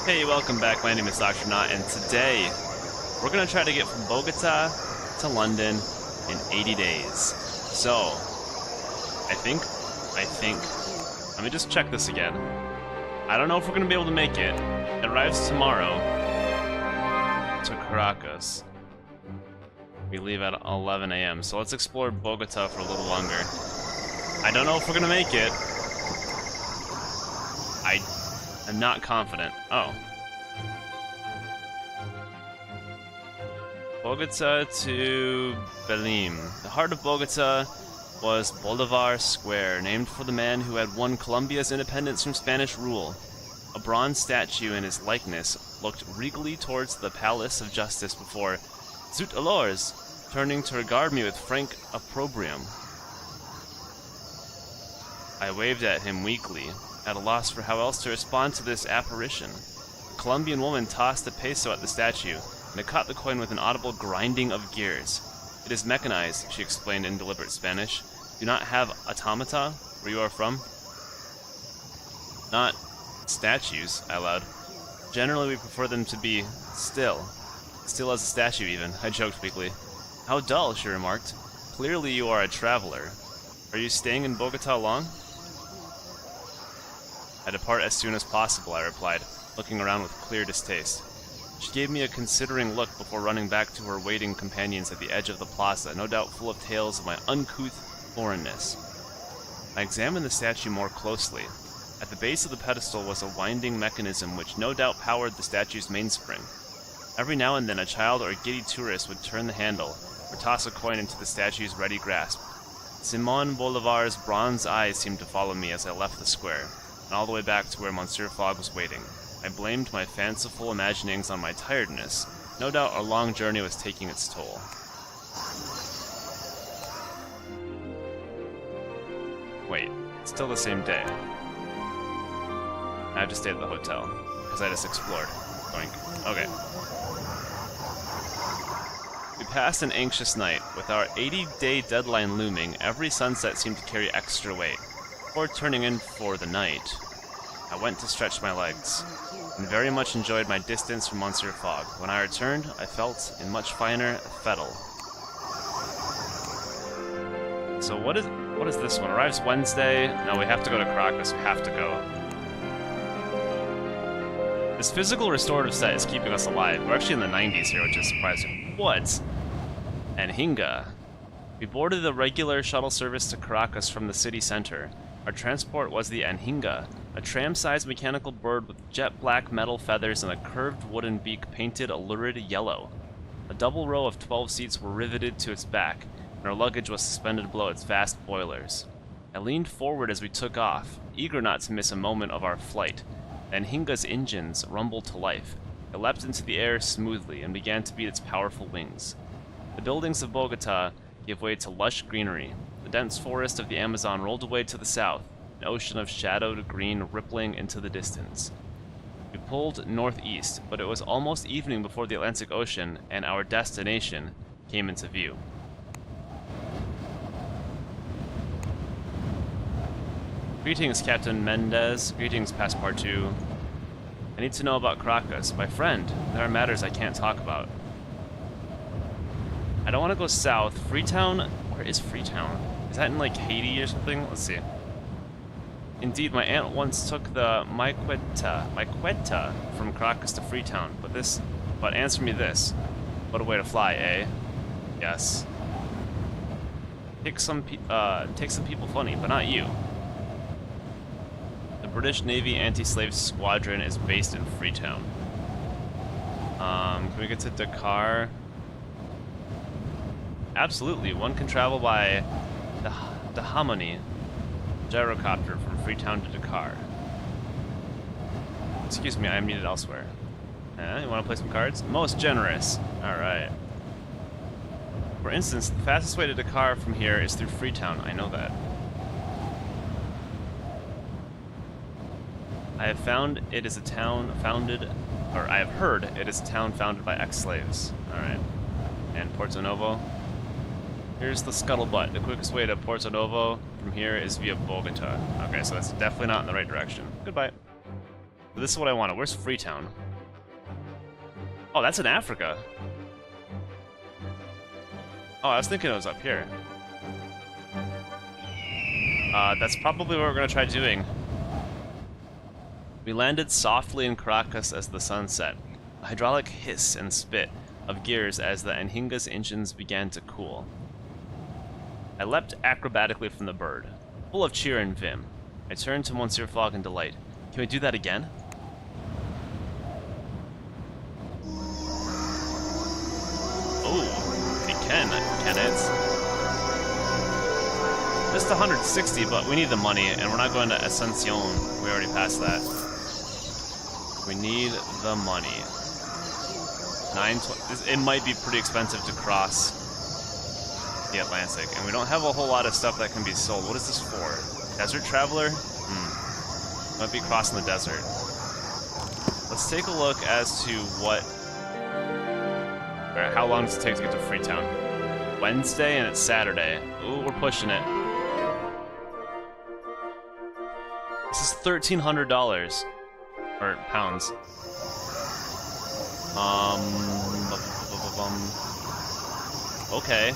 Hey, welcome back. My name is Dr. Nought, and today we're going to try to get from Bogota to London in 80 days. So, I think, let me just check this again. I don't know if we're going to be able to make it. It arrives tomorrow to Caracas. We leave at 11 a.m., so let's explore Bogota for a little longer. I don't know if we're going to make it. I'm not confident. Oh. Bogota to Belém. The heart of Bogota was Bolivar Square, named for the man who had won Colombia's independence from Spanish rule. A bronze statue in his likeness looked regally towards the Palace of Justice before Zut alors, turning to regard me with frank opprobrium. I waved at him weakly, at a loss for how else to respond to this apparition. The Colombian woman tossed a peso at the statue, and it caught the coin with an audible grinding of gears. It is mechanized, she explained in deliberate Spanish. Do not have automata where you are from? Not statues, I allowed. Generally we prefer them to be still. Still as a statue even, I joked weakly. How dull, she remarked. Clearly you are a traveler. Are you staying in Bogota long? I depart as soon as possible, I replied, looking around with clear distaste. She gave me a considering look before running back to her waiting companions at the edge of the plaza, no doubt full of tales of my uncouth foreignness. I examined the statue more closely. At the base of the pedestal was a winding mechanism which no doubt powered the statue's mainspring. Every now and then a child or a giddy tourist would turn the handle, or toss a coin into the statue's ready grasp. Simon Bolivar's bronze eyes seemed to follow me as I left the square, and all the way back to where Monsieur Fogg was waiting. I blamed my fanciful imaginings on my tiredness. No doubt our long journey was taking its toll. Wait, it's still the same day. I have to stay at the hotel, because I just explored. Boink. Okay. We passed an anxious night. With our 80-day deadline looming, every sunset seemed to carry extra weight. Before turning in for the night, I went to stretch my legs, and very much enjoyed my distance from Monsieur Fogg. When I returned, I felt in much finer fettle. So what is this one? Arrives Wednesday. No, we have to go to Caracas. We have to go. This physical restorative set is keeping us alive. We're actually in the 90s here, which is surprising. What? Anhinga. We boarded the regular shuttle service to Caracas from the city center. Our transport was the Anhinga, a tram-sized mechanical bird with jet-black metal feathers and a curved wooden beak painted a lurid yellow. A double row of 12 seats were riveted to its back, and our luggage was suspended below its vast boilers. I leaned forward as we took off, eager not to miss a moment of our flight. The Anhinga's engines rumbled to life. It leapt into the air smoothly and began to beat its powerful wings. The buildings of Bogota gave way to lush greenery. The dense forest of the Amazon rolled away to the south, an ocean of shadowed green rippling into the distance. We pulled northeast, but it was almost evening before the Atlantic Ocean and our destination came into view. Greetings, Captain Mendez. Greetings, Passepartout. I need to know about Caracas. My friend, there are matters I can't talk about. I don't want to go south. Freetown? Where is Freetown? Is that in, like, Haiti or something? Let's see. Indeed, my aunt once took the Maiqueta from Caracas to Freetown, but answer me this. What a way to fly, eh? Yes. Take some people funny, but not you. The British Navy anti-slave squadron is based in Freetown. Can we get to Dakar? Absolutely, one can travel by the Hamani gyrocopter from Freetown to Dakar. Excuse me, I am needed elsewhere. You want to play some cards? Most generous. Alright. For instance, the fastest way to Dakar from here is through Freetown. I know that. I have heard it is a town founded by ex-slaves. Alright. And Porto Novo. Here's the scuttlebutt. The quickest way to Porto Novo from here is via Bogota. Okay, so that's definitely not in the right direction. Goodbye. But this is what I wanted. Where's Freetown? Oh, that's in Africa. Oh, I was thinking it was up here. That's probably what we're gonna try doing. We landed softly in Caracas as the sun set. A hydraulic hiss and spit of gears as the Anhinga's engines began to cool. I leapt acrobatically from the bird, full of cheer and vim. I turned to Monsieur Fogg in delight. Can we do that again? Oh, we can it? Just 160, but we need the money, and we're not going to Ascension. We already passed that. We need the money. It might be pretty expensive to cross the Atlantic, and we don't have a whole lot of stuff that can be sold. What is this for? Desert Traveler? Might be crossing the desert. Let's take a look as to how long does it take to get to Freetown? Wednesday and it's Saturday. Ooh, we're pushing it. This is $1,300 or pounds. Okay.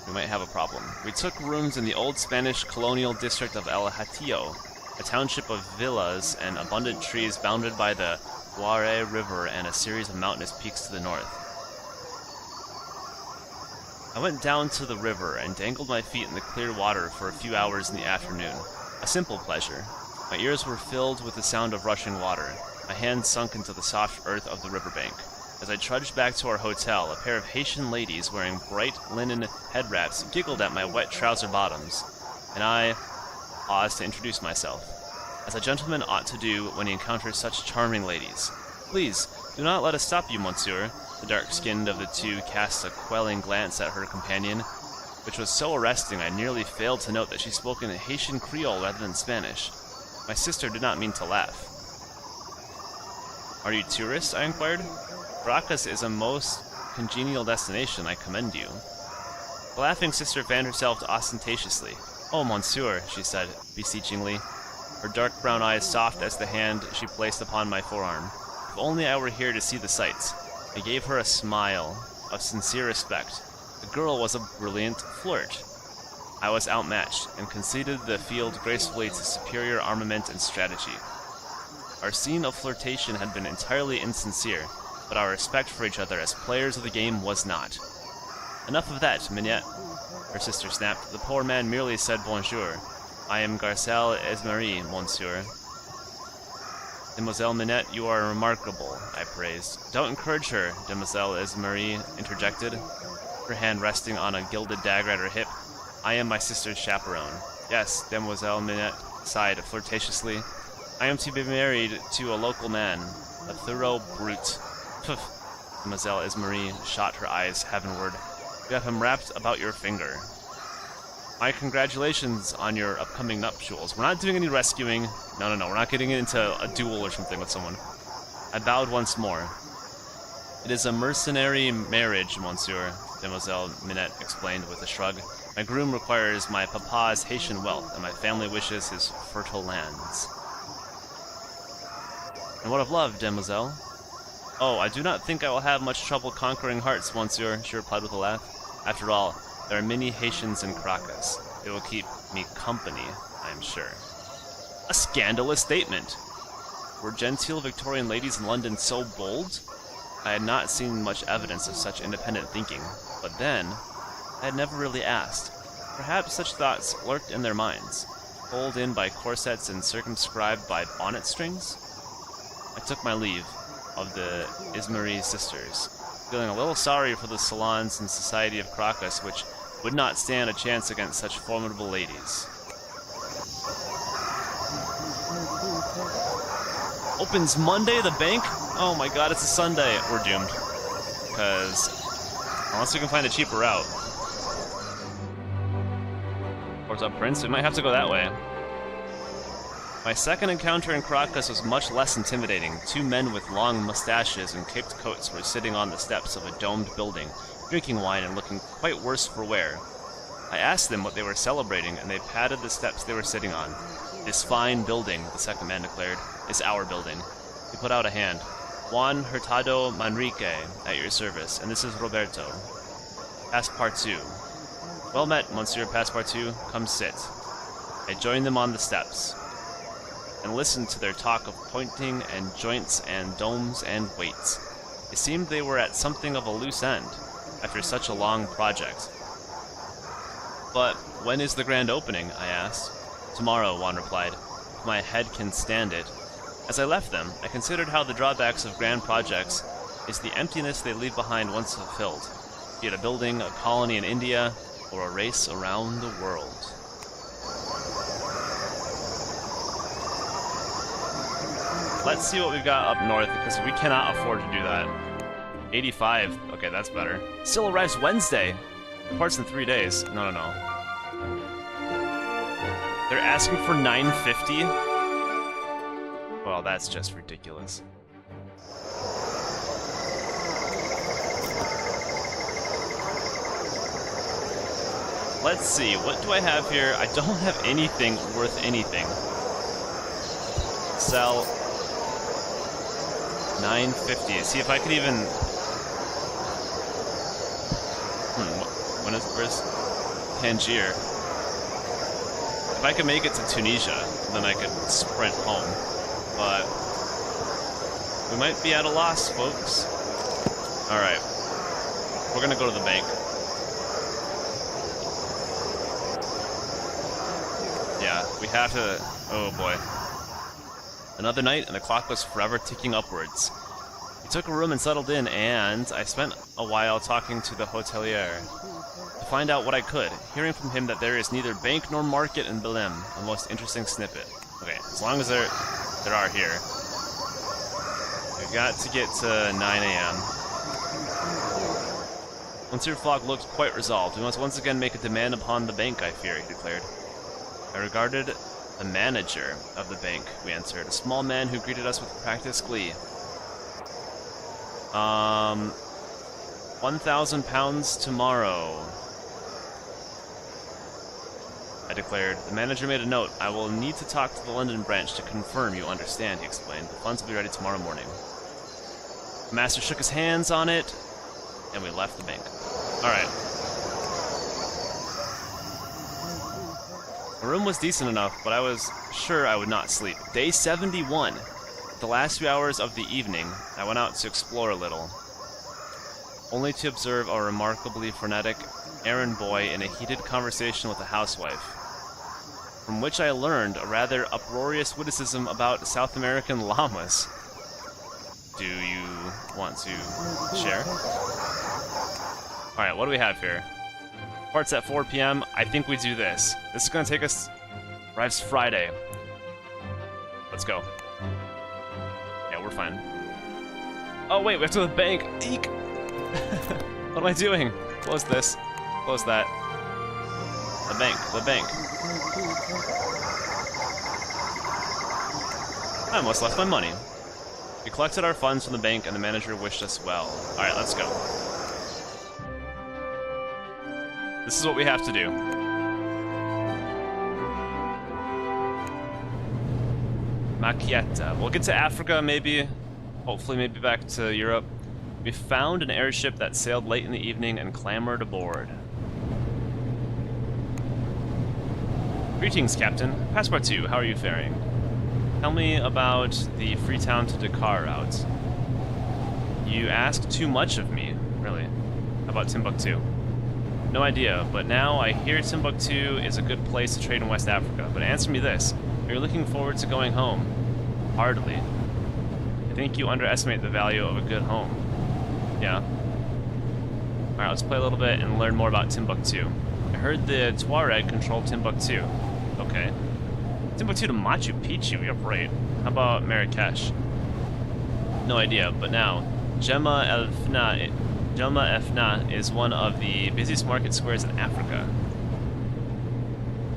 We might have a problem. We took rooms in the old Spanish colonial district of El Hatillo, a township of villas and abundant trees bounded by the Guare River and a series of mountainous peaks to the north. I went down to the river and dangled my feet in the clear water for a few hours in the afternoon. A simple pleasure. My ears were filled with the sound of rushing water. My hands sunk into the soft earth of the riverbank. As I trudged back to our hotel, a pair of Haitian ladies wearing bright linen head wraps giggled at my wet trouser bottoms, and I paused to introduce myself, as a gentleman ought to do when he encounters such charming ladies. Please, do not let us stop you, monsieur. The dark-skinned of the two cast a quelling glance at her companion, which was so arresting I nearly failed to note that she spoke in Haitian Creole rather than Spanish. My sister did not mean to laugh. Are you tourists? I inquired. Caracas is a most congenial destination, I commend you. The laughing sister fanned herself ostentatiously. Oh, monsieur, she said, beseechingly, her dark brown eyes soft as the hand she placed upon my forearm. If only I were here to see the sights. I gave her a smile of sincere respect. The girl was a brilliant flirt. I was outmatched, and conceded the field gracefully to superior armament and strategy. Our scene of flirtation had been entirely insincere, but our respect for each other as players of the game was not. Enough of that, Minette, her sister snapped. The poor man merely said bonjour. I am Garcelle Esmery, monsieur. Demoiselle Minette, you are remarkable, I praised. Don't encourage her, Demoiselle Esmery interjected, her hand resting on a gilded dagger at her hip. I am my sister's chaperone. Yes, Demoiselle Minette sighed flirtatiously. I am to be married to a local man, a thorough brute. Pff, Demoiselle Esmery shot her eyes heavenward. You have him wrapped about your finger. My congratulations on your upcoming nuptials. We're not doing any rescuing. No, we're not getting into a duel or something with someone. I bowed once more. It is a mercenary marriage, monsieur, Demoiselle Minette explained with a shrug. My groom requires my papa's Haitian wealth, and my family wishes his fertile lands. And what of love, demoiselle? Oh, I do not think I will have much trouble conquering hearts, monsieur, she replied with a laugh. After all, there are many Haitians in Caracas. They will keep me company, I am sure. A scandalous statement! Were genteel Victorian ladies in London so bold? I had not seen much evidence of such independent thinking, but then, I had never really asked. Perhaps such thoughts lurked in their minds, pulled in by corsets and circumscribed by bonnet strings? I took my leave of the Esmery sisters, feeling a little sorry for the salons and society of Caracas, which would not stand a chance against such formidable ladies. Opens Monday, the bank? Oh my god, it's a Sunday. We're doomed. Because, unless we can find a cheaper route. What's up, Prince? We might have to go that way. My second encounter in Caracas was much less intimidating. Two men with long mustaches and caped coats were sitting on the steps of a domed building, drinking wine and looking quite worse for wear. I asked them what they were celebrating, and they patted the steps they were sitting on. This fine building, the second man declared, is our building. He put out a hand. Juan Hurtado Manrique, at your service, and this is Roberto. Passepartout. Well met, Monsieur Passepartout. Come sit. I joined them on the steps, and listened to their talk of pointing and joints and domes and weights. It seemed they were at something of a loose end, after such a long project. But when is the grand opening? I asked. Tomorrow, Juan replied. If my head can stand it. As I left them, I considered how the drawbacks of grand projects is the emptiness they leave behind once fulfilled, be it a building, a colony in India, or a race around the world. Let's see what we've got up north, because we cannot afford to do that. 85. Okay, that's better. Still arrives Wednesday. Departs in 3 days. No. They're asking for 950? Well, that's just ridiculous. Let's see, what do I have here? I don't have anything worth anything. Sell 950. See if I could even. Where's Tangier? If I could make it to Tunisia, then I could sprint home. But we might be at a loss, folks. Alright. We're gonna go to the bank. Yeah, we have to. Oh boy. Another night, and the clock was forever ticking upwards. We took a room and settled in, and I spent a while talking to the hotelier to find out what I could, hearing from him that there is neither bank nor market in Belém, a most interesting snippet. Okay, as long as there are here. We've got to get to 9 a.m. Monsieur Fogg looked quite resolved. We must once again make a demand upon the bank, I fear, he declared. I regarded the manager of the bank, we answered, a small man who greeted us with practiced glee. 1,000 pounds tomorrow, I declared. The manager made a note. I will need to talk to the London branch to confirm, you understand, he explained. The funds will be ready tomorrow morning. The master shook his hands on it, and we left the bank. Alright. The room was decent enough, but I was sure I would not sleep. Day 71. The last few hours of the evening, I went out to explore a little, only to observe a remarkably frenetic errand boy in a heated conversation with a housewife, from which I learned a rather uproarious witticism about South American llamas. Do you want to share? Alright, what do we have here? Parts at 4 p.m. I think we do this. This is going to take us. Arrives Friday. Let's go. Yeah, we're fine. Oh, wait, we have to go to the bank. Eek! What am I doing? Close this. Close that. The bank. The bank. I almost lost my money. We collected our funds from the bank, and the manager wished us well. Alright, let's go. This is what we have to do. Maqueta. We'll get to Africa, maybe. Hopefully, maybe back to Europe. We found an airship that sailed late in the evening and clambered aboard. Greetings, Captain. Passepartout, how are you faring? Tell me about the Freetown to Dakar route. You ask too much of me, really. How about Timbuktu? No idea, but now I hear Timbuktu is a good place to trade in West Africa. But answer me this, are you looking forward to going home? Hardly. I think you underestimate the value of a good home. Yeah. Alright, let's play a little bit and learn more about Timbuktu. I heard the Tuareg controlled Timbuktu. Okay. Timbuktu to Machu Picchu, you're right. How about Marrakesh? No idea, but now, Gemma El Fna is one of the busiest market squares in Africa.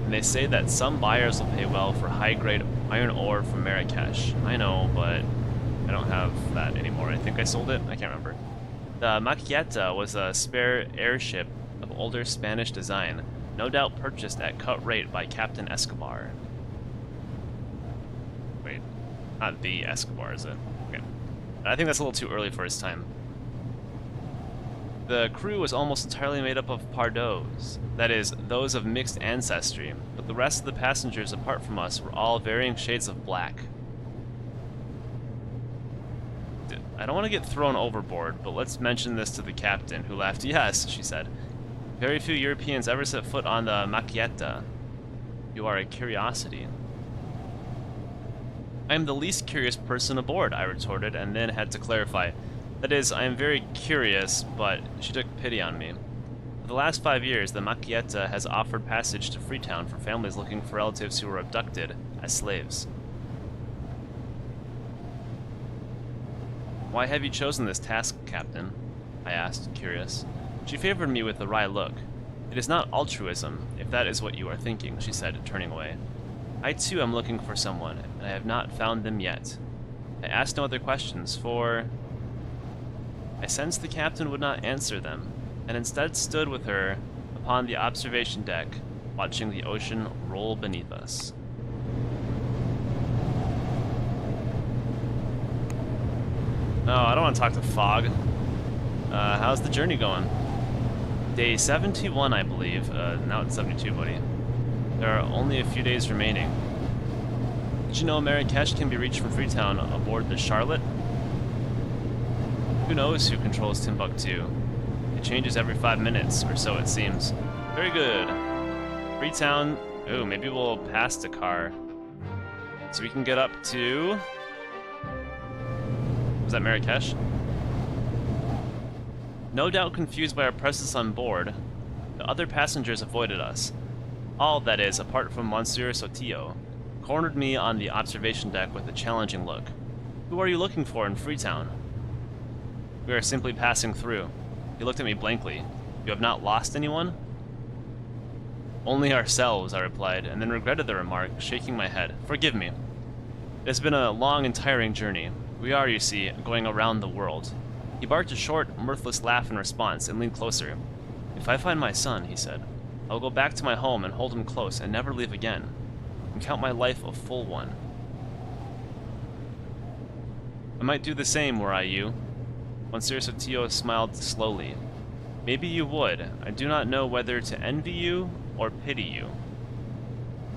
And they say that some buyers will pay well for high-grade iron ore from Marrakesh. I know, but I don't have that anymore. I think I sold it? I can't remember. The Maqueta was a spare airship of older Spanish design, no doubt purchased at cut rate by Captain Escobar. Not the Escobar, is it? Okay. I think that's a little too early for his time. The crew was almost entirely made up of Pardos, that is, those of mixed ancestry, but the rest of the passengers apart from us were all varying shades of black. I don't want to get thrown overboard, but let's mention this to the captain, who laughed. Yes, she said. Very few Europeans ever set foot on the Macchietta. You are a curiosity. I am the least curious person aboard, I retorted, and then had to clarify. That is, I am very curious, but she took pity on me. For the last 5 years, the Macchietta has offered passage to Freetown for families looking for relatives who were abducted as slaves. Why have you chosen this task, Captain? I asked, curious. She favored me with a wry look. It is not altruism, if that is what you are thinking, she said, turning away. I too am looking for someone, and I have not found them yet. I asked no other questions, for I sensed the captain would not answer them, and instead stood with her upon the observation deck, watching the ocean roll beneath us. No, I don't want to talk to Fogg. How's the journey going? Day 71, I believe. Now it's 72, buddy. There are only a few days remaining. Did you know Marrakesh can be reached from Freetown aboard the Charlotte? Who knows who controls Timbuktu? It changes every 5 minutes, or so it seems. Very good. Freetown. Ooh, maybe we'll pass the car. So we can get up to... Was that Marrakesh? No doubt confused by our presence on board, the other passengers avoided us. All, that is, apart from Monsieur Sotillo, cornered me on the observation deck with a challenging look. Who are you looking for in Freetown? We are simply passing through. He looked at me blankly. You have not lost anyone? Only ourselves, I replied, and then regretted the remark, shaking my head. Forgive me. It has been a long and tiring journey. We are, you see, going around the world. He barked a short, mirthless laugh in response and leaned closer. If I find my son, he said, I will go back to my home and hold him close and never leave again, and count my life a full one. I might do the same were I you. Monsieur Sotillo smiled slowly. Maybe you would. I do not know whether to envy you or pity you.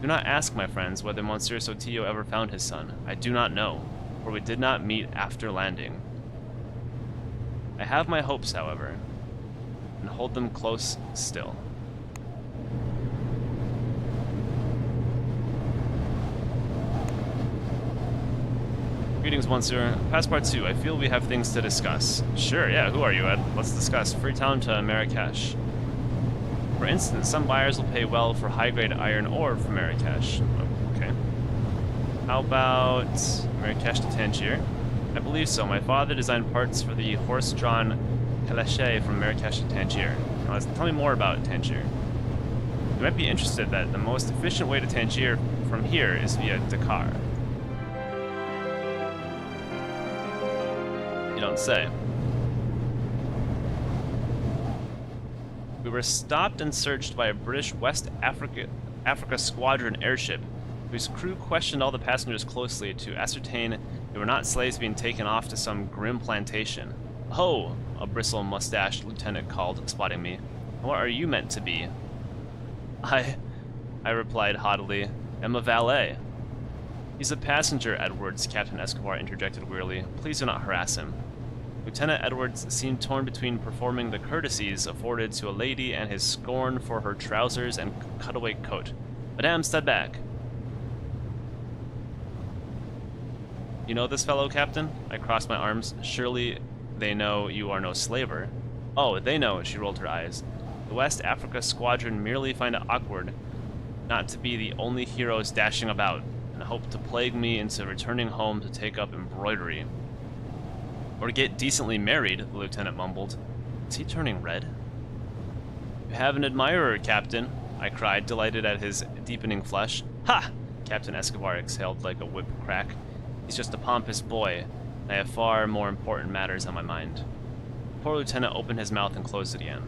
Do not ask, my friends, whether Monsieur Sotillo ever found his son. I do not know, for we did not meet after landing. I have my hopes, however, and hold them close still. Greetings, Monsieur. Passepartout, I feel we have things to discuss. Sure, yeah, who are you, Ed? Let's discuss. Freetown to Marrakesh. For instance, some buyers will pay well for high-grade iron ore from Marrakesh. Okay. How about Marrakesh to Tangier? I believe so. My father designed parts for the horse-drawn calache from Marrakesh to Tangier. Now, tell me more about Tangier. You might be interested that the most efficient way to Tangier from here is via Dakar. You don't say. We were stopped and searched by a British West Africa Squadron airship, whose crew questioned all the passengers closely to ascertain they were not slaves being taken off to some grim plantation. Oh, a bristle-mustached lieutenant called, spotting me. What are you meant to be? I replied haughtily, am a valet. He's a passenger, Edwards, Captain Escobar interjected wearily. Please do not harass him. Lieutenant Edwards seemed torn between performing the courtesies afforded to a lady and his scorn for her trousers and cutaway coat. Madame, stand back. You know this fellow, Captain? I crossed my arms. Surely they know you are no slaver. Oh, they know, she rolled her eyes. The West Africa Squadron merely find it awkward not to be the only heroes dashing about, and hope to plague me into returning home to take up embroidery. Or get decently married, the lieutenant mumbled. Is he turning red? You have an admirer, Captain, I cried, delighted at his deepening flush. Ha! Captain Escobar exhaled like a whip crack. He's just a pompous boy, and I have far more important matters on my mind. The poor lieutenant opened his mouth and closed it again.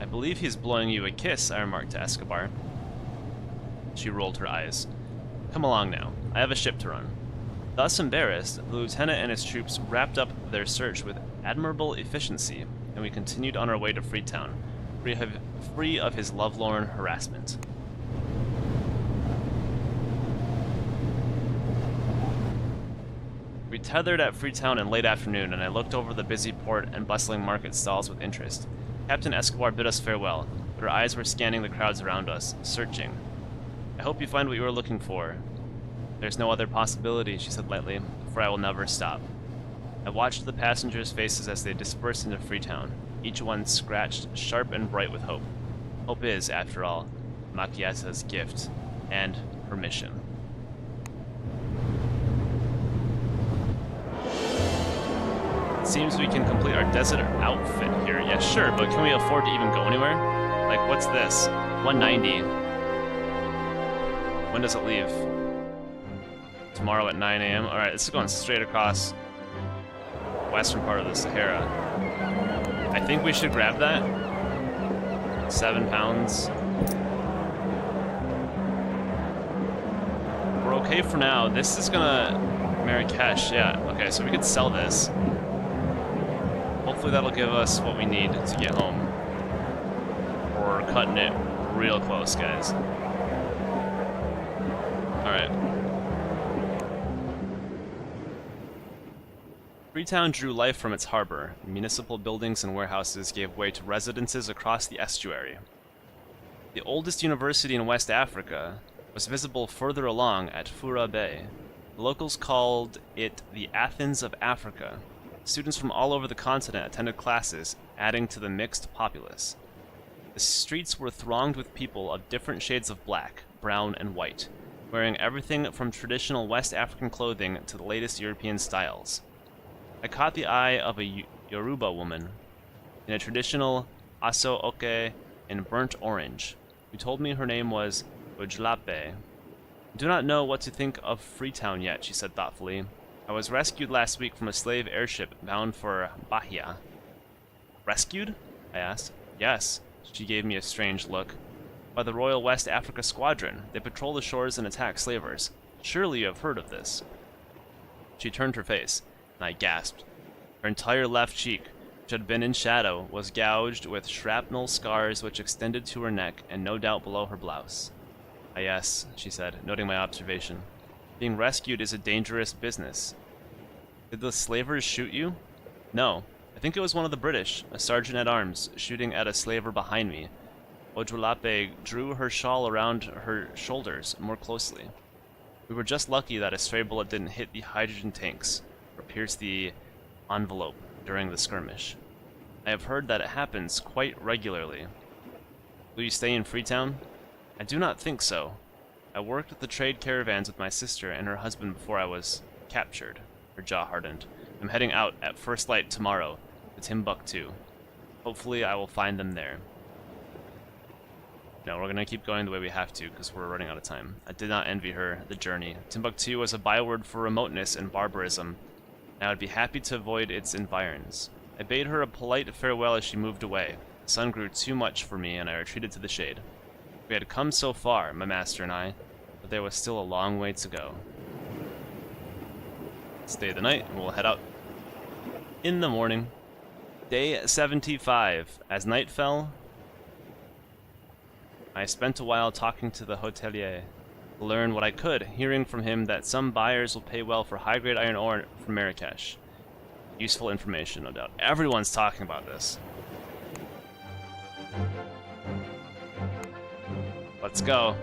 I believe he's blowing you a kiss, I remarked to Escobar. She rolled her eyes. Come along now. I have a ship to run. Thus embarrassed, the lieutenant and his troops wrapped up their search with admirable efficiency, and we continued on our way to Freetown, free of his lovelorn harassment. We tethered at Freetown in late afternoon, and I looked over the busy port and bustling market stalls with interest. Captain Escobar bid us farewell, but her eyes were scanning the crowds around us, searching. I hope you find what you are looking for. There's no other possibility, she said lightly, for I will never stop. I watched the passengers' faces as they dispersed into Freetown, each one scratched, sharp and bright with hope. Hope is, after all, Machieta's gift, and her mission. It seems we can complete our desert outfit here. Yeah, sure, but can we afford to even go anywhere? Like, what's this? 190. When does it leave? Tomorrow at 9 a.m. Alright, this is going straight across western part of the Sahara. I think we should grab that. 7 pounds. We're okay for now. This is gonna Marrakesh, yeah. Okay, so we could sell this. Hopefully that'll give us what we need to get home. We're cutting it real close, guys. Alright. Freetown drew life from its harbor. Municipal buildings and warehouses gave way to residences across the estuary. The oldest university in West Africa was visible further along at Fura Bay. The locals called it the Athens of Africa. Students from all over the continent attended classes, adding to the mixed populace. The streets were thronged with people of different shades of black, brown, and white, wearing everything from traditional West African clothing to the latest European styles. I caught the eye of a Yoruba woman in a traditional aso oke in burnt orange, who told me her name was Ojlape. I do not know what to think of Freetown yet, she said thoughtfully. I was rescued last week from a slave airship bound for Bahia. Rescued? I asked. Yes, she gave me a strange look. By the Royal West Africa Squadron. They patrol the shores and attack slavers. Surely you have heard of this. She turned her face, and I gasped. Her entire left cheek, which had been in shadow, was gouged with shrapnel scars which extended to her neck and no doubt below her blouse. Ah yes, she said, noting my observation. Being rescued is a dangerous business. Did the slavers shoot you? No. I think it was one of the British, a sergeant-at-arms, shooting at a slaver behind me. Ojulape drew her shawl around her shoulders more closely. We were just lucky that a stray bullet didn't hit the hydrogen tanks, or pierce the envelope during the skirmish. I have heard that it happens quite regularly. Will you stay in Freetown? I do not think so. I worked with the trade caravans with my sister and her husband before I was captured. Her jaw hardened. I'm heading out at first light tomorrow to Timbuktu. Hopefully I will find them there. No, we're gonna keep going the way we have to because we're running out of time. I did not envy her the journey. Timbuktu was a byword for remoteness and barbarism, and I would be happy to avoid its environs. I bade her a polite farewell as she moved away. The sun grew too much for me, and I retreated to the shade. We had come so far, my master and I, but there was still a long way to go. Stay the night, and we'll head out in the morning. Day 75. As night fell, I spent a while talking to the hotelier to learn what I could, hearing from him that some buyers will pay well for high-grade iron ore from Marrakesh. Useful information, no doubt. Everyone's talking about this. Let's go.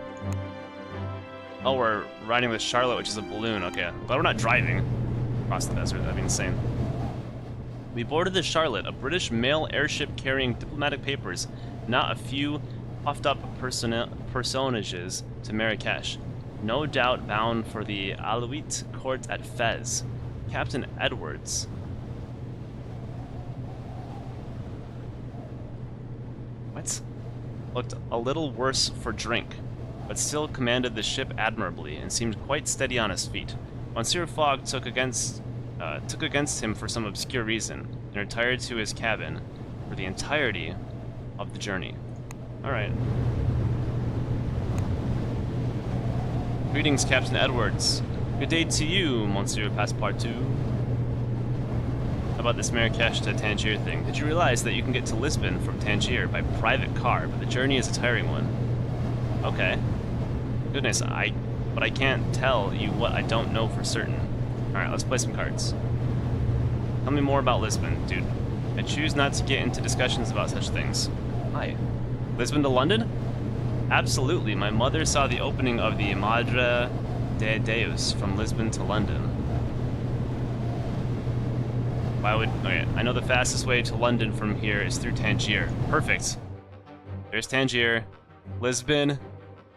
Oh, we're riding the Charlotte, which is a balloon. Okay, but we're not driving across the desert. That'd be insane. We boarded the Charlotte, a British mail airship carrying diplomatic papers, not a few puffed-up personages, to Marrakesh. No doubt bound for the Alawite court at Fez. Captain Edwards. What? Looked a little worse for drink, but still commanded the ship admirably and seemed quite steady on his feet. Monsieur Fogg took against him for some obscure reason and retired to his cabin for the entirety of the journey. Alright. Greetings, Captain Edwards. Good day to you, Monsieur Passepartout. How about this Marrakesh to Tangier thing? Did you realize that you can get to Lisbon from Tangier by private car, but the journey is a tiring one? Okay. Goodness, but I can't tell you what I don't know for certain. Alright, let's play some cards. Tell me more about Lisbon, dude. I choose not to get into discussions about such things. Hi. Lisbon to London? Absolutely. My mother saw the opening of the Madre de Deus from Lisbon to London. Why would... Okay, I know the fastest way to London from here is through Tangier. Perfect. There's Tangier. Lisbon.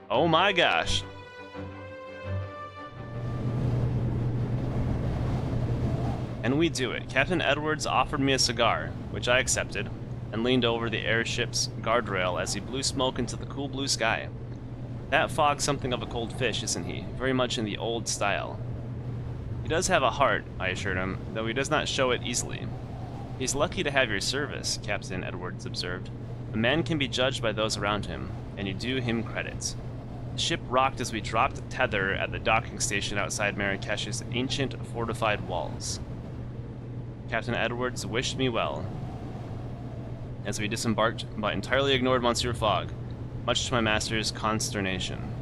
Oh my gosh. And we do it. Captain Edwards offered me a cigar, which I accepted, and leaned over the airship's guardrail as he blew smoke into the cool blue sky. That Fogg's something of a cold fish, isn't he? Very much in the old style. He does have a heart, I assured him, though he does not show it easily. He's lucky to have your service, Captain Edwards observed. A man can be judged by those around him, and you do him credit. The ship rocked as we dropped tether at the docking station outside Marrakesh's ancient fortified walls. Captain Edwards wished me well as we disembarked, but entirely ignored Monsieur Fogg, much to my master's consternation.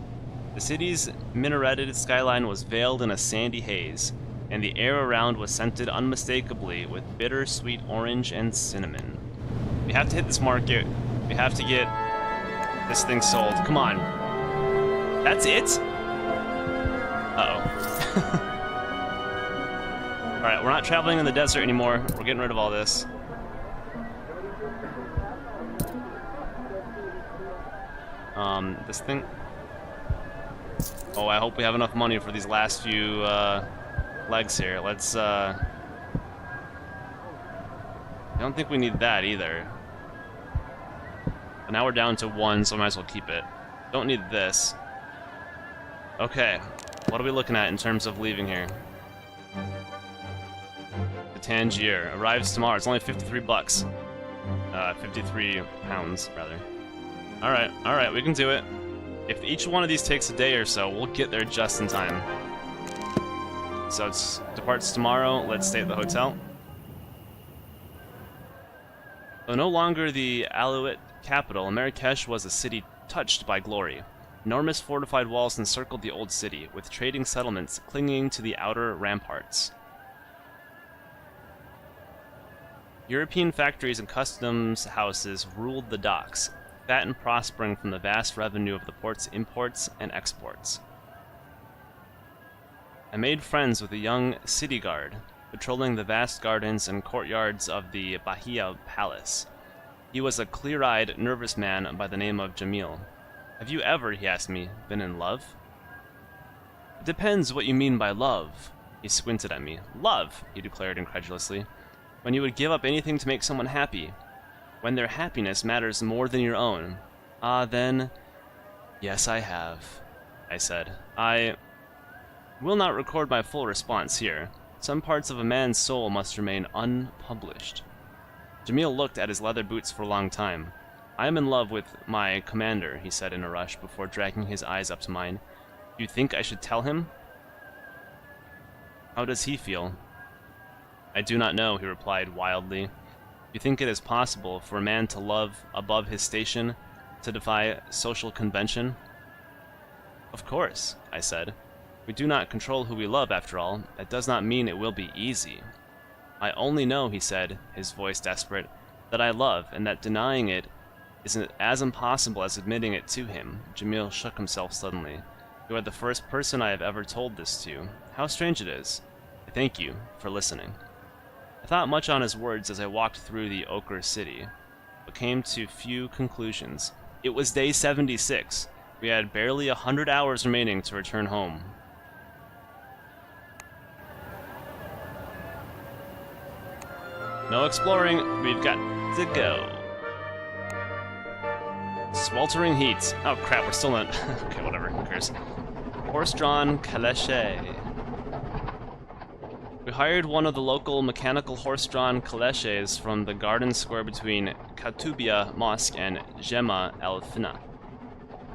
The city's minareted skyline was veiled in a sandy haze, and the air around was scented unmistakably with bitter-sweet orange and cinnamon. We have to hit this market. We have to get this thing sold. Come on. That's it? Uh-oh. Alright, we're not traveling in the desert anymore. We're getting rid of all this. This thing... Oh, I hope we have enough money for these last few, legs here. Let's, I don't think we need that either. But now we're down to 1, so I might as well keep it. Don't need this. Okay. What are we looking at in terms of leaving here? Tangier arrives tomorrow. It's only 53 bucks. 53 pounds, rather. Alright, we can do it. If each one of these takes a day or so, we'll get there just in time. So it departs tomorrow. Let's stay at the hotel. Though no longer the Alouette capital, Marrakesh was a city touched by glory. Enormous fortified walls encircled the old city, with trading settlements clinging to the outer ramparts. European factories and customs houses ruled the docks, fat and prospering from the vast revenue of the port's imports and exports. I made friends with a young city guard, patrolling the vast gardens and courtyards of the Bahia Palace. He was a clear-eyed, nervous man by the name of Jamil. Have you ever, he asked me, been in love? It depends what you mean by love. He squinted at me. Love, he declared incredulously. When you would give up anything to make someone happy. When their happiness matters more than your own. Ah, then... Yes, I have, I said. I will not record my full response here. Some parts of a man's soul must remain unpublished. Jamil looked at his leather boots for a long time. I am in love with my commander, he said in a rush before dragging his eyes up to mine. Do you think I should tell him? How does he feel? I do not know, he replied wildly. You think it is possible for a man to love above his station, to defy social convention? Of course, I said. We do not control who we love, after all. That does not mean it will be easy. I only know, he said, his voice desperate, that I love, and that denying it is as impossible as admitting it to him. Jamil shook himself suddenly. You are the first person I have ever told this to. How strange it is. I thank you for listening. I thought much on his words as I walked through the ochre city, but came to few conclusions. It was day 76. We had barely 100 hours remaining to return home. No exploring, we've got to go. Sweltering heat. Oh crap, we're still not... Okay, whatever, who cares. Horse-drawn caleche. We hired one of the local mechanical horse-drawn caleches from the garden square between Katoubia Mosque and Gemma El Fna.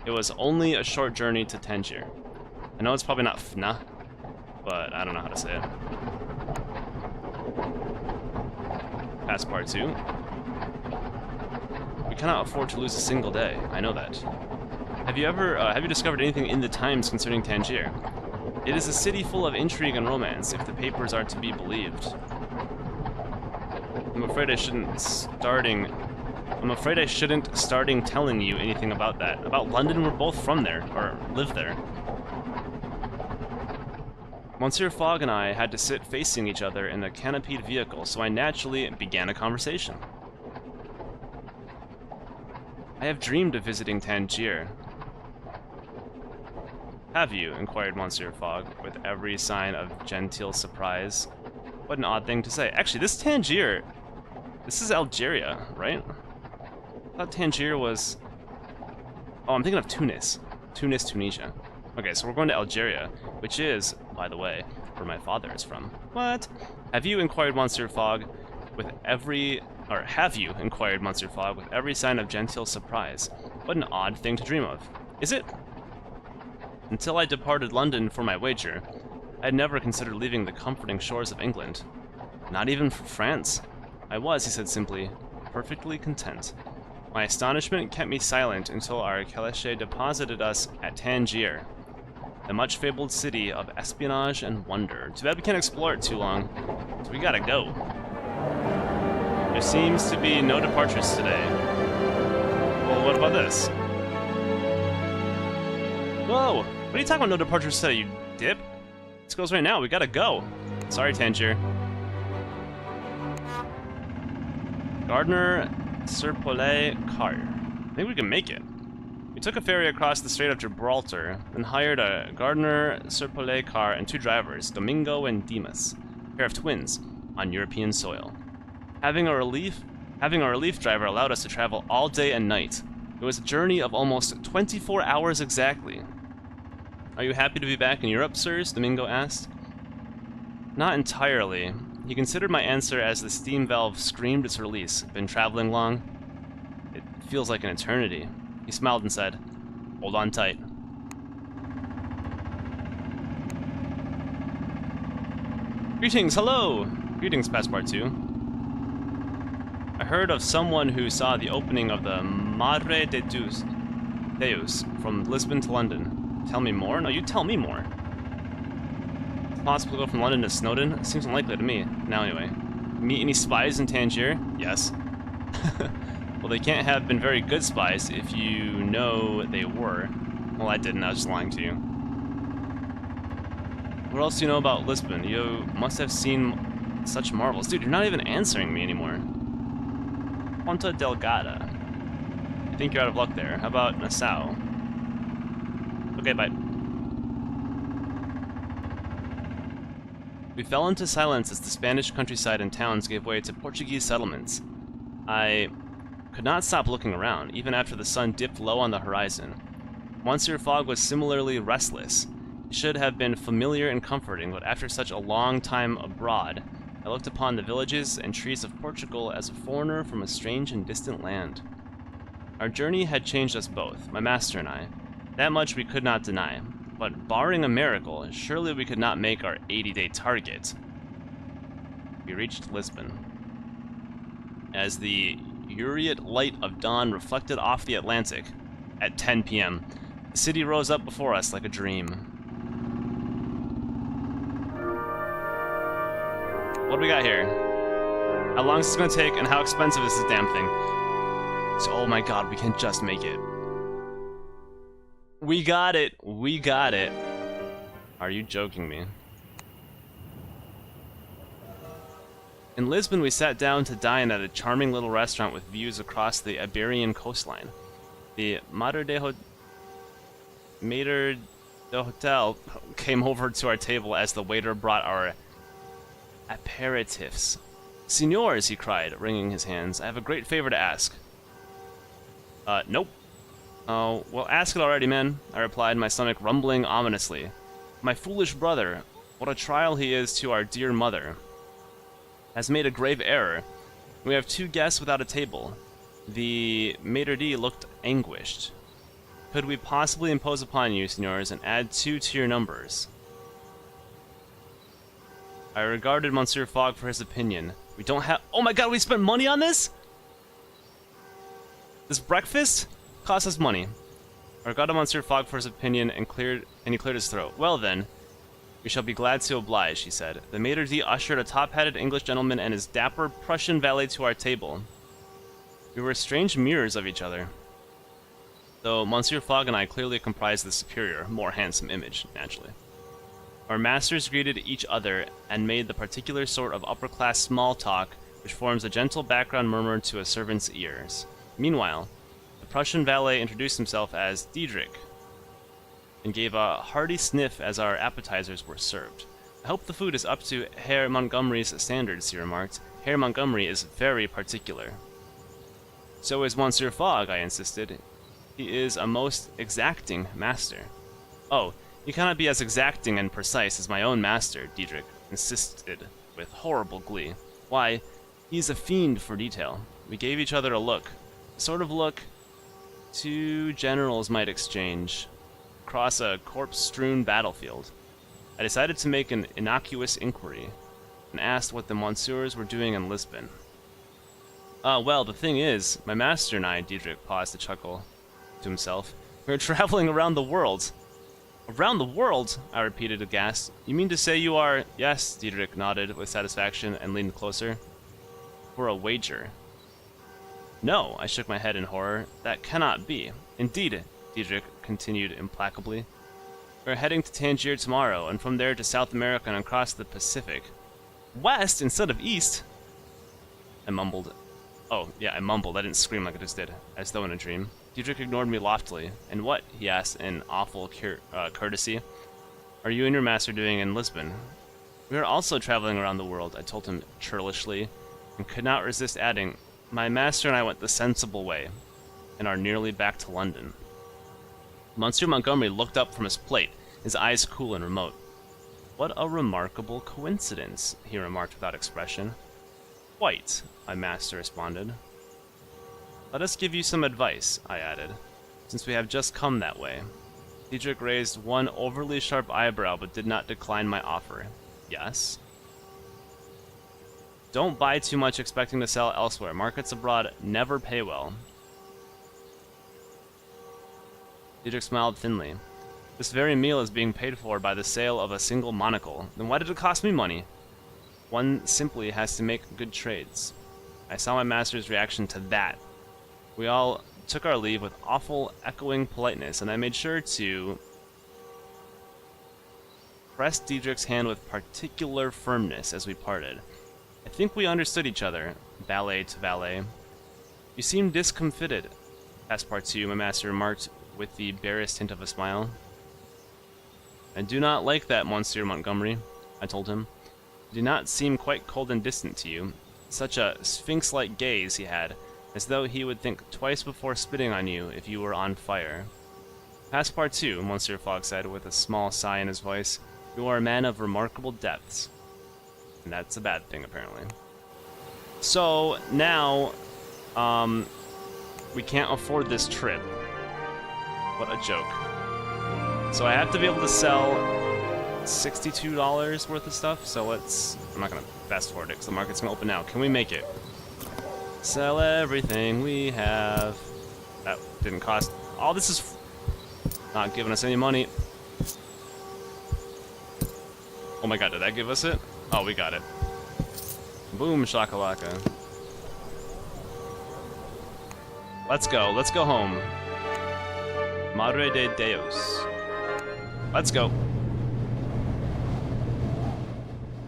It was only a short journey to Tangier. I know it's probably not Fna, but I don't know how to say it. Passepartout. We cannot afford to lose a single day. I know that. Have you discovered anything in the Times concerning Tangier? It is a city full of intrigue and romance, if the papers are to be believed. I'm afraid I shouldn't starting telling you anything about that. About London, we're both from there, or live there. Monsieur Fogg and I had to sit facing each other in a canopied vehicle, so I naturally began a conversation. I have dreamed of visiting Tangier. Have you? Inquired Monsieur Fogg, with every sign of genteel surprise. What an odd thing to say. Actually, this Tangier... This is Algeria, right? I thought Tangier was... Oh, I'm thinking of Tunis. Tunis, Tunisia. Okay, so we're going to Algeria, which is, by the way, where my father is from. What? Have you? Inquired Monsieur Fogg, with every... Or have you? Inquired Monsieur Fogg, with every sign of genteel surprise. What an odd thing to dream of. Is it? Until I departed London for my wager, I had never considered leaving the comforting shores of England. Not even for France. I was, he said simply, perfectly content. My astonishment kept me silent until our calèche deposited us at Tangier, the much-fabled city of espionage and wonder. Too bad we can't explore it too long, so we gotta go. There seems to be no departures today. Well, what about this? Whoa! What are you talking about, no departures today, you dip? This goes right now, we gotta go. Sorry, Tangier. Gardner Serpollet car. I think we can make it. We took a ferry across the Strait of Gibraltar, then hired a Gardner Serpollet car and two drivers, Domingo and Dimas, a pair of twins, on European soil. Having a relief driver allowed us to travel all day and night. It was a journey of almost 24 hours exactly. Are you happy to be back in Europe, sirs? Domingo asked. Not entirely. He considered my answer as the steam valve screamed its release. Been traveling long? It feels like an eternity. He smiled and said, hold on tight. Greetings, hello! Greetings, Passepartout. I heard of someone who saw the opening of the Madre de Deus from Lisbon to London. Tell me more? No, you tell me more. It's possible to go from London to Snowdon? It seems unlikely to me. Now anyway. Meet any spies in Tangier? Yes. Well, they can't have been very good spies if you know they were. Well, I didn't. I was just lying to you. What else do you know about Lisbon? You must have seen such marvels. Dude, you're not even answering me anymore. Ponta Delgada. I think you're out of luck there. How about Nassau? Okay, bye. We fell into silence as the Spanish countryside and towns gave way to Portuguese settlements. I could not stop looking around, even after the sun dipped low on the horizon. Monsieur Fogg was similarly restless. It should have been familiar and comforting, but after such a long time abroad, I looked upon the villages and trees of Portugal as a foreigner from a strange and distant land. Our journey had changed us both, my master and I. That much we could not deny. But barring a miracle, surely we could not make our 80-day target. We reached Lisbon. As the aureate light of dawn reflected off the Atlantic at 10 p.m., the city rose up before us like a dream. What do we got here? How long is this going to take, and how expensive is this damn thing? So, oh my god, we can just make it. We got it! We got it! Are you joking me? In Lisbon, we sat down to dine at a charming little restaurant with views across the Iberian coastline. The Mater de Hotel came over to our table as the waiter brought our aperitifs. Signors, he cried, wringing his hands, I have a great favor to ask. Nope. Oh, well, ask it already, man, I replied, my stomach rumbling ominously. My foolish brother, what a trial he is to our dear mother, has made a grave error. We have 2 guests without a table. The maitre d' looked anguished. Could we possibly impose upon you, signors, and add 2 to your numbers? I regarded Monsieur Fogg for his opinion. We don't have— oh my god, we spent money on this? This breakfast cost us money. I regarded Monsieur Fogg for his opinion and he cleared his throat. Well then, we shall be glad to oblige, he said. The maitre d' ushered a top-hatted English gentleman and his dapper Prussian valet to our table. We were strange mirrors of each other, though Monsieur Fogg and I clearly comprised the superior, more handsome image, naturally. Our masters greeted each other and made the particular sort of upper-class small talk which forms a gentle background murmur to a servant's ears. Meanwhile, the Prussian valet introduced himself as Diedrich and gave a hearty sniff as our appetizers were served. I hope the food is up to Herr Montgomery's standards, he remarked. Herr Montgomery is very particular. So is Monsieur Fogg, I insisted. He is a most exacting master. Oh, you cannot be as exacting and precise as my own master, Diedrich insisted with horrible glee. Why, he's a fiend for detail. We gave each other a look, the sort of look two generals might exchange across a corpse-strewn battlefield. I decided to make an innocuous inquiry and asked what the monsieurs were doing in Lisbon. Well, the thing is, my master and I, Diedrich paused to chuckle to himself, we were traveling around the world. Around the world? I repeated aghast. You mean to say you are— Yes, Diedrich nodded with satisfaction and leaned closer. For a wager. No, I shook my head in horror. That cannot be. Indeed, Diedrich continued implacably. We're heading to Tangier tomorrow, and from there to South America and across the Pacific. West instead of east? I mumbled. Oh, yeah, I mumbled. I didn't scream like I just did, as though in a dream. Diedrich ignored me loftily. And what, he asked in awful courtesy, are you and your master doing in Lisbon? We are also traveling around the world, I told him churlishly, and could not resist adding, my master and I went the sensible way, and are nearly back to London. Monsieur Montgomery looked up from his plate, his eyes cool and remote. What a remarkable coincidence, he remarked without expression. Quite, my master responded. Let us give you some advice, I added, since we have just come that way. Diedrich raised one overly sharp eyebrow but did not decline my offer. Yes? Don't buy too much expecting to sell elsewhere. Markets abroad never pay well. Diedrich smiled thinly. This very meal is being paid for by the sale of a single monocle. Then why did it cost me money? One simply has to make good trades. I saw my master's reaction to that. We all took our leave with awful echoing politeness, and I made sure to press Diedrich's hand with particular firmness as we parted. I think we understood each other, valet to valet. You seem discomfited, Passepartout, my master remarked with the barest hint of a smile. I do not like that, Monsieur Montgomery, I told him. You do not seem quite cold and distant to you. Such a sphinx-like gaze he had, as though he would think twice before spitting on you if you were on fire. Passepartout, Monsieur Fogg said with a small sigh in his voice, you are a man of remarkable depths. And that's a bad thing, apparently. So, now, we can't afford this trip. What a joke. So I have to be able to sell $62 worth of stuff, so let's... I'm not gonna fast forward it, because the market's gonna open now. Can we make it? Sell everything we have. That didn't cost... All this is not giving us any money. Oh my god, did that give us it? Oh, we got it. Boom, shakalaka. Let's go home. Madre de Deus. Let's go.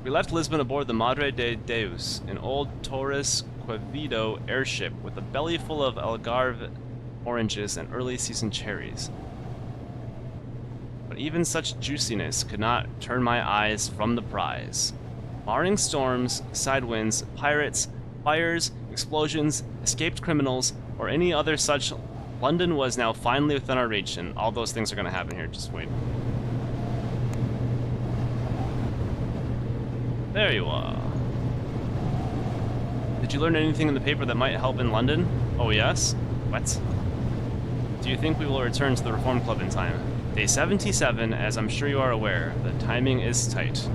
We left Lisbon aboard the Madre de Deus, an old Torres Quevedo airship with a belly full of Algarve oranges and early season cherries. But even such juiciness could not turn my eyes from the prize. Barring storms, side winds, pirates, fires, explosions, escaped criminals, or any other such, London was now finally within our reach, and all those things are going to happen here. Just wait. There you are. Did you learn anything in the paper that might help in London? Oh yes? What? Do you think we will return to the Reform Club in time? Day 77, as I'm sure you are aware, the timing is tight.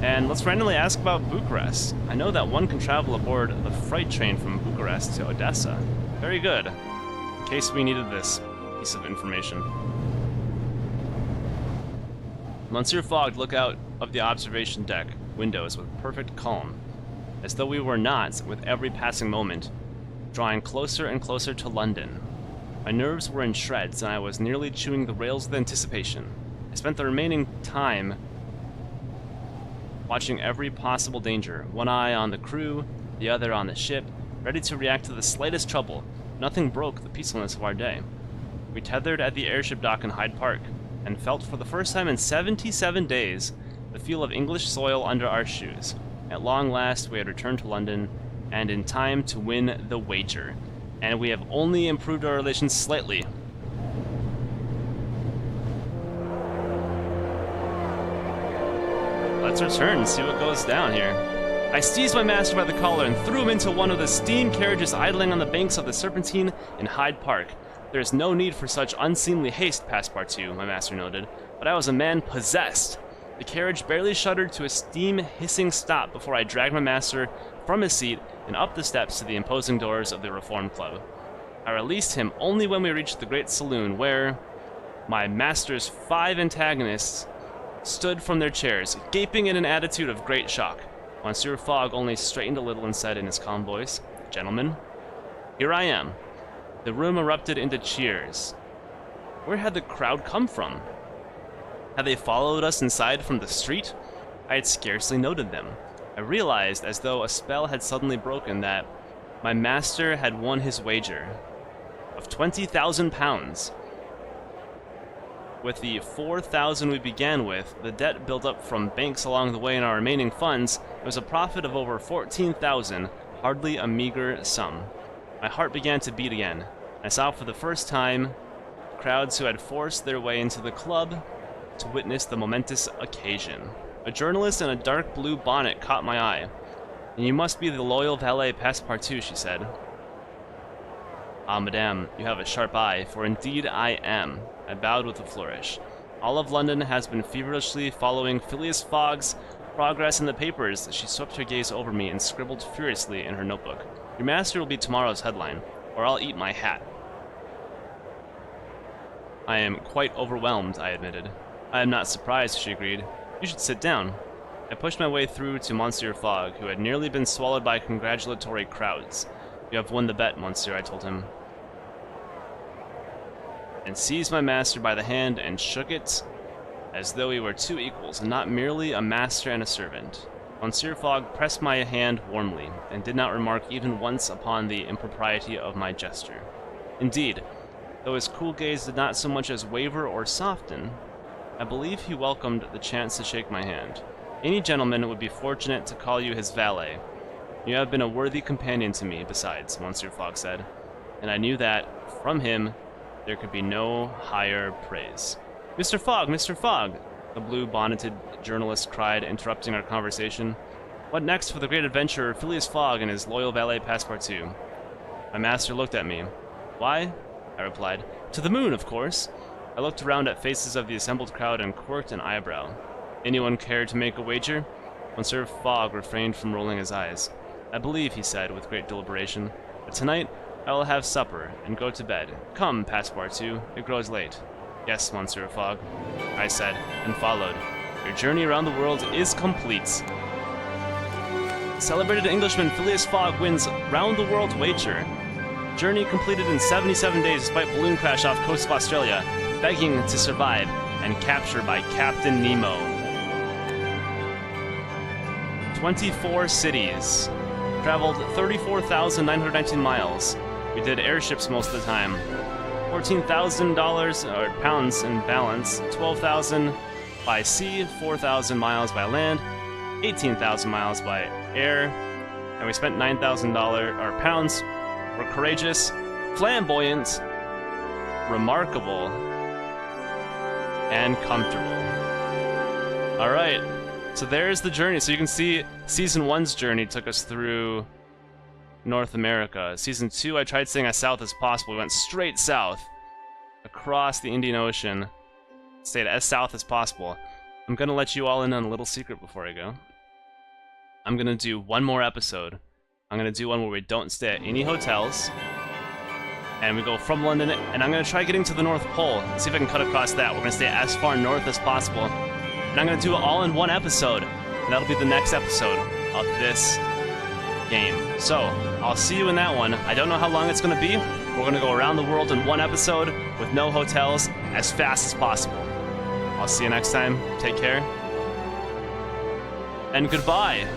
And let's randomly ask about Bucharest. I know that one can travel aboard the freight train from Bucharest to Odessa. Very good. In case we needed this piece of information. Monsieur Fogg looked out of the observation deck windows with perfect calm, as though we were not, with every passing moment, drawing closer and closer to London. My nerves were in shreds, and I was nearly chewing the rails with anticipation. I spent the remaining time watching every possible danger, one eye on the crew, the other on the ship, ready to react to the slightest trouble. Nothing broke the peacefulness of our day. We tethered at the airship dock in Hyde Park, and felt for the first time in 77 days the feel of English soil under our shoes. At long last, we had returned to London, and in time to win the wager. And we have only improved our relations slightly. Let's return and see what goes down here. I seized my master by the collar and threw him into one of the steam carriages idling on the banks of the Serpentine in Hyde Park. There is no need for such unseemly haste, Passepartout, my master noted, but I was a man possessed. The carriage barely shuddered to a steam-hissing stop before I dragged my master from his seat and up the steps to the imposing doors of the Reform Club. I released him only when we reached the great saloon where my master's 5 antagonists stood from their chairs, gaping in an attitude of great shock. Monsieur Fogg only straightened a little and said in his calm voice, "Gentlemen, here I am." The room erupted into cheers. Where had the crowd come from? Had they followed us inside from the street? I had scarcely noted them. I realized, as though a spell had suddenly broken, that my master had won his wager of £20,000. With the 4,000 we began with, the debt built up from banks along the way in our remaining funds, it was a profit of over 14,000, hardly a meager sum. My heart began to beat again. I saw for the first time crowds who had forced their way into the club to witness the momentous occasion. A journalist in a dark blue bonnet caught my eye. "And you must be the loyal valet Passepartout," she said. "Ah, madame, you have a sharp eye, for indeed I am." I bowed with a flourish. All of London has been feverishly following Phileas Fogg's progress in the papers. She swept her gaze over me and scribbled furiously in her notebook. "Your master will be tomorrow's headline, or I'll eat my hat." "I am quite overwhelmed," I admitted. "I am not surprised," she agreed. "You should sit down." I pushed my way through to Monsieur Fogg, who had nearly been swallowed by congratulatory crowds. "You have won the bet, monsieur," I told him, and seized my master by the hand and shook it as though we were two equals, and not merely a master and a servant. Monsieur Fogg pressed my hand warmly, and did not remark even once upon the impropriety of my gesture. Indeed, though his cool gaze did not so much as waver or soften, I believe he welcomed the chance to shake my hand. "Any gentleman would be fortunate to call you his valet. You have been a worthy companion to me, besides," Monsieur Fogg said, and I knew that, from him, there could be no higher praise. "Mr. Fogg, Mr. Fogg!" the blue-bonneted journalist cried, interrupting our conversation. "What next for the great adventurer Phileas Fogg and his loyal valet Passepartout?" My master looked at me. "Why?" I replied. "To the moon, of course." I looked around at faces of the assembled crowd and quirked an eyebrow. "Anyone care to make a wager?" Monsieur Fogg refrained from rolling his eyes. "I believe," he said with great deliberation, "that tonight I will have supper and go to bed. Come, Passepartout, it grows late." "Yes, Monsieur Fogg," I said, and followed. "Your journey around the world is complete." Celebrated Englishman Phileas Fogg wins round-the-world wager. Journey completed in 77 days despite balloon crash off coast of Australia. Begging to survive and captured by Captain Nemo. 24 cities. Traveled 34,919 miles. We did airships most of the time. $14,000 or pounds in balance. 12,000 by sea, 4,000 miles by land, 18,000 miles by air, and we spent $9,000 or pounds. We're courageous, flamboyant, remarkable, and comfortable. Alright, so there's the journey. So you can see Season 1's journey took us through North America. Season 2, I tried staying as south as possible. We went straight south, across the Indian Ocean, stayed as south as possible. I'm gonna let you all in on a little secret before I go. I'm gonna do one more episode. I'm gonna do one where we don't stay at any hotels, and we go from London, and I'm gonna try getting to the North Pole, see if I can cut across that. We're gonna stay as far north as possible, and I'm gonna do it all in one episode, and that'll be the next episode of this game. So, I'll see you in that one. I don't know how long it's gonna be. We're gonna go around the world in one episode with no hotels as fast as possible. I'll see you next time. Take care. And goodbye.